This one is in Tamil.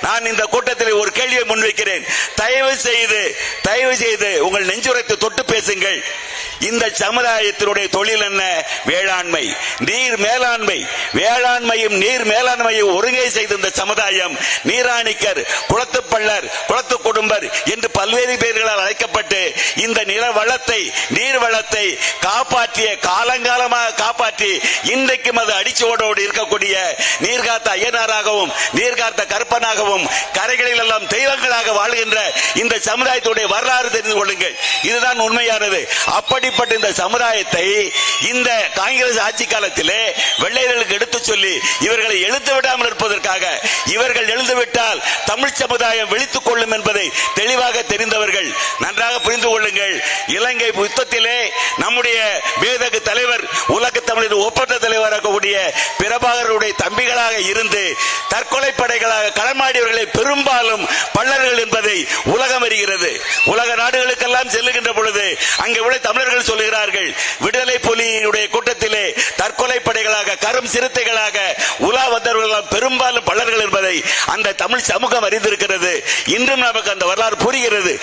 நான் இந்த கூட்டத்தில் ஒரு கேள்வியை முன்வைக்கிறேன். தயவு செய்து உங்கள் நெஞ்சுரைத்து தொட்டு பேசுங்கள். இந்த சமுதாயத்தினுடைய தொழில் என்ன? வேளாண்மை, நீர் மேலாண்மை. வேளாண்மையும் நீர் மேலாண்மையும் ஒருங்கே செய்த இந்த சமுதாயம் நீராணிக்கர், குளத்துப்பள்ளர், குளத்து குடும்பர் என்று பல்வேறு பெயர்களால் அழைக்கப்பட்டு இந்த நில வளத்தை, நீர் வளத்தை காப்பாற்றிய, காலங்காலமாக காப்பாற்றி இன்றைக்கும் அது அடிச்சுவடோடு இருக்கக்கூடிய நீர்காத்த ஐயனாராகவும் நீர்காத்த கற்பனாகவும் கரைகளில் எல்லாம் தெய்வங்களாக வாழ்கின்ற இந்த சமுதாயத்துடைய வரலாறு தெரிந்து கொள்ளுங்கள். இதுதான் உண்மையானது. அப்படிப்பட்ட இந்த சமுதாயத்தை இந்த காங்கிரஸ் ஆட்சி காலத்திலே வெள்ளையர்களுக்கு எடுத்து சொல்லி இவர்களை எழுத்து விடாமல் இருப்பதற்காக, இவர்கள் எழுந்துவிட்டால் தமிழ் சமுதாயம் விழித்துக் கொள்ளும் என்பதை தெளிவாக தெரிந்தவர்கள். நன்றாக புரிந்து கொள்ளுங்கள். இலங்கை யுத்தத்திலே நம்முடைய பேதகு தலைவர், உலக தமிழர் ஒப்பற்ற தலைவராகக்கூடிய பிரபாகருடைய தம்பிகளாக இருந்து தற்கொலை படைகளாக களமாடியவர்களை பெரும்பாலும் பள்ளர்கள் என்பதை உலகம் அறிகிறது. உலக நாடுகளுக்கெல்லாம் செல்லுகின்ற பொழுது அங்கே உள்ள தமிழர்கள் சொல்லுகிறார்கள், விடுதலை புலியினுடைய கூட்டத்திலே தற்கொலை படைகளாக, கரும் சிறுத்தைகளாக உலா வந்தவர்கள் பெரும்பாலும் பள்ளர்கள் என்பதை அந்த தமிழ் சமூகம் அறிந்திருக்கிறது. இன்றும் நமக்கு அந்த வரலாறு புரிகிறது.